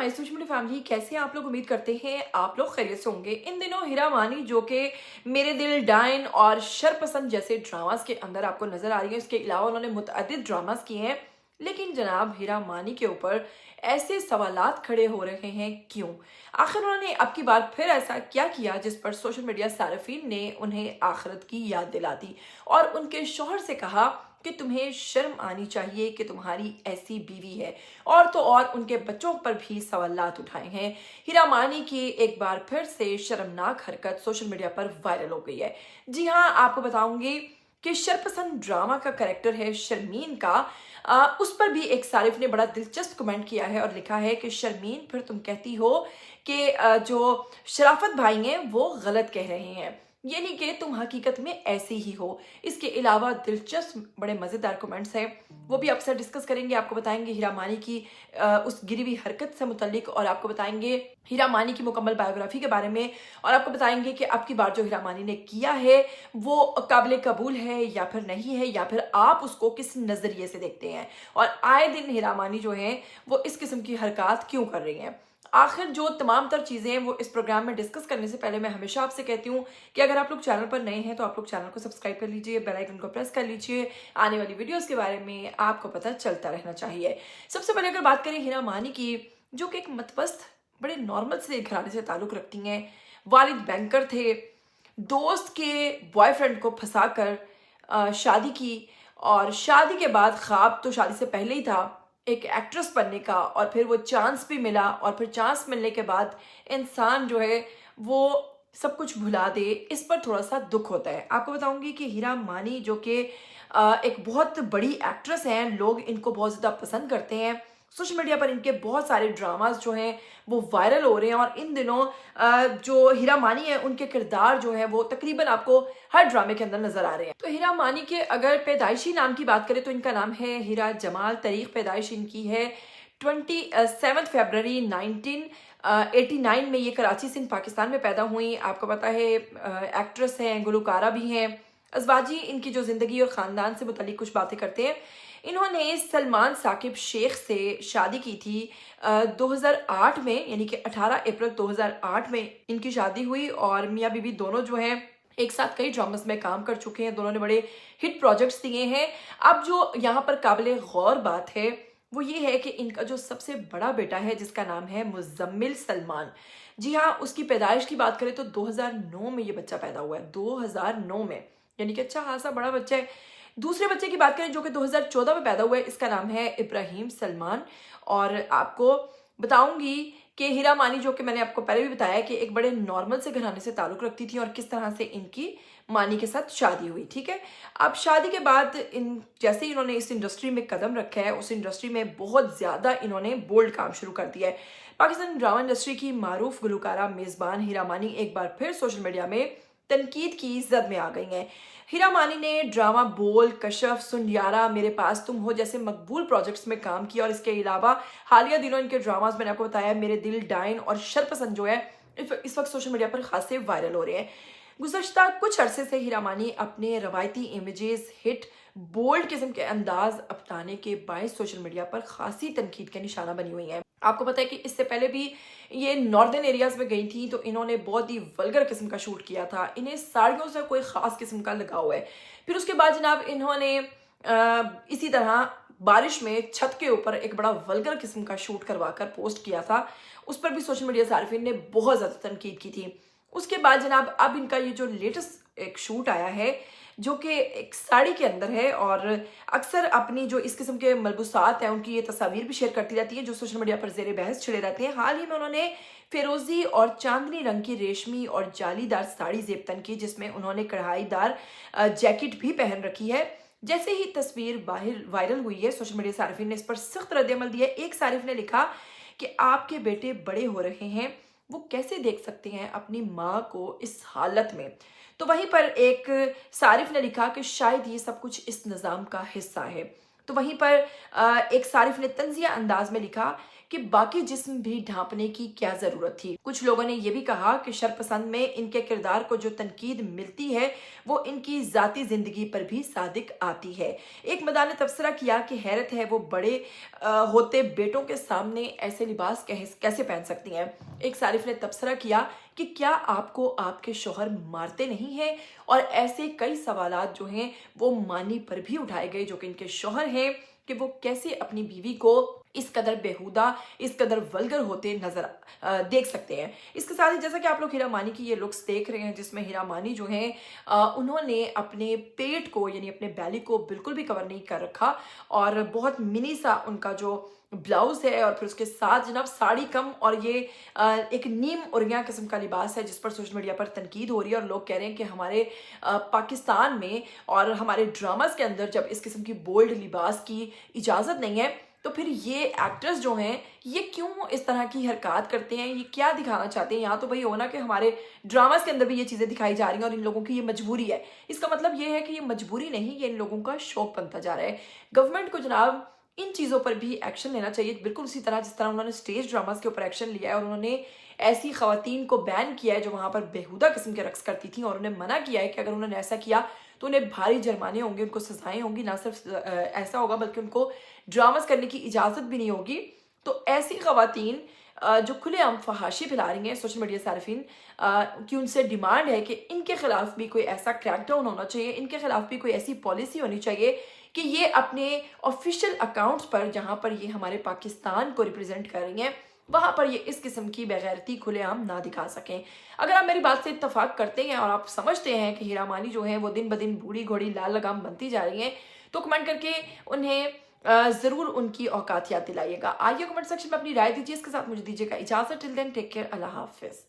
My social media family, कैसे हैं आप लोग। उम्मीद करते हैं आप लोग खैरियत से होंगे। इन दिनों हीरा मानी जो कि मेरे दिल, डाइन और शरपसंद जैसे ड्रामास के अंदर आपको नजर आ रही है। इसके अलावा उन्होंने मुतअद्दिद ड्रामास किए हैं, लेकिन जनाब हीरा मानी के ऊपर ऐसे सवालात खड़े हो रहे हैं, क्यों? आखिर उन्होंने अब की बार फिर ऐसा क्या किया जिस पर सोशल मीडिया सार्फिन ने उन्हें आखिरत की याद दिला दी और उनके शौहर से कहा कि तुम्हें शर्म आनी चाहिए कि तुम्हारी ऐसी बीवी है। और तो और उनके बच्चों पर भी सवालात उठाए हैं। हीरा मानी की एक बार फिर से शर्मनाक हरकत सोशल मीडिया पर वायरल हो गई है। जी हाँ, आपको बताऊंगी कि शरपसंद ड्रामा का कैरेक्टर है शर्मीन का। उस पर भी एक सारिफ ने बड़ा दिलचस्प कमेंट किया है और लिखा है कि शर्मीन, फिर तुम कहती हो कि जो शराफत भाई हैं वो गलत कह रहे हैं, यानी कि तुम हकीकत में ऐसी ही हो। इसके अलावा दिलचस्प बड़े मज़ेदार कमेंट्स हैं, वो भी अक्सर डिस्कस करेंगे। आपको बताएंगे हीरा मानी की उस गिरी हुई हरकत से मुतल्लिक, और आपको बताएंगे हीरा मानी की मुकम्मल बायोग्राफी के बारे में, और आपको बताएंगे कि अब की बार जो हीरा मानी ने किया है वो काबिल कबूल है या फिर नहीं है, या फिर आप उसको किस नज़रिए से देखते हैं, और आए दिन हीरा मानी जो है वो इस किस्म की हरकत क्यों कर रही हैं। आखिर जो तमाम तर चीज़ें हैं वो इस प्रोग्राम में डिस्कस करने से पहले मैं हमेशा आपसे कहती हूँ कि अगर आप लोग चैनल पर नए हैं तो आप लोग चैनल को सब्सक्राइब कर लीजिए, बेल आइकन को प्रेस कर लीजिए। आने वाली वीडियोस के बारे में आपको पता चलता रहना चाहिए। सबसे पहले अगर बात करें हीरा मानी की, जो कि एक मतवस्त बड़े नॉर्मल से घराने से ताल्लुक़ रखती हैं। वालिद बैंकर थे, दोस्त के बॉयफ्रेंड को फंसा कर शादी की, और शादी के बाद ख्वाब तो शादी से पहले ही था एक एक्ट्रेस बनने का, और फिर वो चांस भी मिला, और फिर चांस मिलने के बाद इंसान जो है वो सब कुछ भुला दे, इस पर थोड़ा सा दुख होता है। आपको बताऊंगी कि हीरा मानी जो कि एक बहुत बड़ी एक्ट्रेस हैं, लोग इनको बहुत ज़्यादा पसंद करते हैं। सोशल मीडिया पर इनके बहुत सारे ड्रामास जो हैं वो वायरल हो रहे हैं, और इन दिनों जो हीरा मानी है उनके किरदार जो है वो तकरीबन आपको हर ड्रामे के अंदर नजर आ रहे हैं। तो हीरा मानी के अगर पैदाइशी नाम की बात करें तो इनका नाम है हीरा जमाल। तारीख पैदाइश इनकी है 27 फरवरी 1989 में। ये कराची सिंध पाकिस्तान में पैदा हुई। आपको पता है एक्ट्रेस हैं, गुलकारा भी हैं। अजवाजी इनकी जो ज़िंदगी और ख़ानदान से मुतल्लिक कुछ बातें करते हैं। इन्होंने सलमान साकिब शेख से शादी की थी 2008 में, यानी कि 18 अप्रैल 2008 में इनकी शादी हुई, और मियाँ बीवी दोनों जो हैं एक साथ कई ड्रामास में काम कर चुके हैं। दोनों ने बड़े हिट प्रोजेक्ट्स दिए हैं। अब जो यहाँ पर काबिल गौर बात है वो ये है कि इनका जो सबसे बड़ा बेटा है जिसका नाम है मुज़म्मिल सलमान, जी हाँ, उसकी पैदाइश की बात करें तो 2009 में ये बच्चा पैदा हुआ है। 2009 में, यानी कि अच्छा खासा बड़ा बच्चा है। दूसरे बच्चे की बात करें जो कि 2014 में पैदा हुआ है, इसका नाम है इब्राहिम सलमान। और आपको बताऊंगी कि हीरा मानी जो कि मैंने आपको पहले भी बताया कि एक बड़े नॉर्मल से घराने से ताल्लुक़ रखती थी, और किस तरह से इनकी मानी के साथ शादी हुई। ठीक है, अब शादी के बाद इन जैसे ही इन्होंने इस इंडस्ट्री में कदम रखा है, उस इंडस्ट्री में बहुत ज़्यादा इन्होंने बोल्ड काम शुरू कर दिया है। पाकिस्तान ड्रामा इंडस्ट्री की मारूफ गुलकारा मेज़बान हीरा मानी एक बार फिर सोशल मीडिया में तनकीद की जद में आ गई हैं। हीरा मानी ने ड्रामा बोल, कशफ, सुन यारा, मेरे पास तुम हो जैसे मकबूल प्रोजेक्ट्स में काम किया, और इसके अलावा हालिया दिनों इनके ड्रामास मैंने आपको बताया मेरे दिल, डाइन और शरपसंद जो है इस वक्त सोशल मीडिया पर खासे वायरल हो रहे हैं। गुज़श्ता कुछ अरसे से हीरा मानी अपने रवायती इमेजेस, हिट, बोल्ड किस्म के अंदाज अपनाने के बायस सोशल मीडिया पर खासी तनकीद के निशाना बनी हुई हैं। आपको पता है कि इससे पहले भी ये नॉर्दर्न एरियाज में गई थी तो इन्होंने बहुत ही वल्गर किस्म का शूट किया था। इन्हें साड़ियों से कोई ख़ास किस्म का लगाव है। फिर उसके बाद जनाब इन्होंने इसी तरह बारिश में छत के ऊपर एक बड़ा वल्गर किस्म का शूट करवा कर पोस्ट किया था। उस पर भी सोशल मीडिया सार्फिन ने बहुत ज़्यादा तनकीद की थी। उसके बाद जनाब अब इनका ये जो लेटेस्ट एक शूट आया है जो कि एक साड़ी के अंदर है, और अक्सर अपनी जो इस किस्म के मलबूसात हैं उनकी ये तस्वीर भी शेयर करती रहती है जो सोशल मीडिया पर ज़ेर बहस छिड़े रहते हैं। हाल ही में उन्होंने फिरोजी और चांदनी रंग की रेशमी और जालीदार साड़ी ज़ेबतन की, जिसमें उन्होंने कढ़ाईदार जैकेट भी पहन रखी है। जैसे ही तस्वीर बाहर वायरल हुई है, सोशल मीडिया सारिफिन ने इस पर सख्त रद्द-ए-अमल दिया है। एक सारिफ ने लिखा कि आपके बेटे बड़े हो रहे हैं, वो कैसे देख सकते हैं अपनी माँ को इस हालत में। तो वहीं पर एक सारिफ ने लिखा कि शायद ये सब कुछ इस निज़ाम का हिस्सा है। तो वहीं पर एक सारिफ ने तंज़िया अंदाज में लिखा कि कि बाकी जिस्म भी ढांपने की क्या जरूरत थी। कुछ लोगों ने यह भी कहा कि शरपसंद में इनके किरदार को जो तनकीद मिलती है वो इनकी जाती जिंदगी पर भी सादिक आती है। एक मदान ने तबसरा किया कि हैरत है वो बड़े होते बेटों के सामने ऐसे लिबास कैसे पहन सकती हैं। एक सारिफ ने तबसरा किया कि क्या आपको आपके शोहर मारते नहीं हैं, और ऐसे कई सवालात जो हैं वो मानी पर भी उठाए गए जो कि इनके शोहर हैं कि वो कैसे अपनी बीवी को इस कदर बेहुदा, इस कदर वल्गर होते नजर देख सकते हैं। इसके साथ ही जैसा कि आप लोग हीरा मानी की ये लुक्स देख रहे हैं जिसमें हीरा मानी जो है उन्होंने अपने पेट को यानी अपने बैली को बिल्कुल भी कवर नहीं कर रखा, और बहुत मिनी सा उनका जो ब्लाउज है और फिर उसके साथ जनाब साड़ी कम, और ये एक नीम उरिया किस्म का लिबास है जिस पर सोशल मीडिया पर तनकीद हो रही है और लोग कह रहे हैं कि हमारे पाकिस्तान में और हमारे ड्रामास के अंदर जब इस किस्म की बोल्ड लिबास की इजाज़त नहीं है तो फिर ये एक्टर्स जो हैं ये क्यों इस तरह की हरकत करते हैं, ये क्या दिखाना चाहते हैं। यहाँ तो भाई हो ना कि हमारे ड्रामास के अंदर भी ये चीज़ें दिखाई जा रही हैं और इन लोगों की ये मजबूरी है। इसका मतलब ये है कि ये मजबूरी नहीं, ये इन लोगों का शौक बनता जा रहा है। गवर्नमेंट को जनाब इन चीज़ों पर भी एक्शन लेना चाहिए, बिल्कुल उसी तरह जिस तरह उन्होंने स्टेज ड्रामास के ऊपर एक्शन लिया है और उन्होंने ऐसी खवातीन को बैन किया है जो वहाँ पर बेहुदा किस्म के रक्स करती थी, और उन्हें मना किया है कि अगर उन्होंने ऐसा किया तो उन्हें भारी जुर्माने होंगे, उनको सजाएं होंगी, ना सिर्फ ऐसा होगा बल्कि उनको ड्रामास करने की इजाज़त भी नहीं होगी। तो ऐसी खवातीन जो खुलेआम फहाशी फैला रही हैं सोशल मीडिया सार्फिन की उनसे डिमांड है कि इनके खिलाफ भी कोई ऐसा क्रैकडाउन होना चाहिए, इनके खिलाफ भी कोई ऐसी पॉलिसी होनी चाहिए कि ये अपने ऑफिशियल अकाउंट्स पर जहाँ पर ये हमारे पाकिस्तान को रिप्रेजेंट कर रही हैं वहाँ पर ये इस किस्म की बेगैरती खुलेआम ना दिखा सकें। अगर आप मेरी बात से इत्तफाक करते हैं और आप समझते हैं कि हीरा मानी जो है वो दिन ब दिन बूढ़ी घोड़ी लाल लगाम बनती जा रही हैं तो कमेंट करके उन्हें ज़रूर उनकी औकात याद दिलाइएगा। आइए कमेंट सेक्शन में अपनी राय दीजिए। इसके साथ मुझे दीजिएगा इजाज़त। टिल देन टेक केयर, अल्लाह हाफिज़।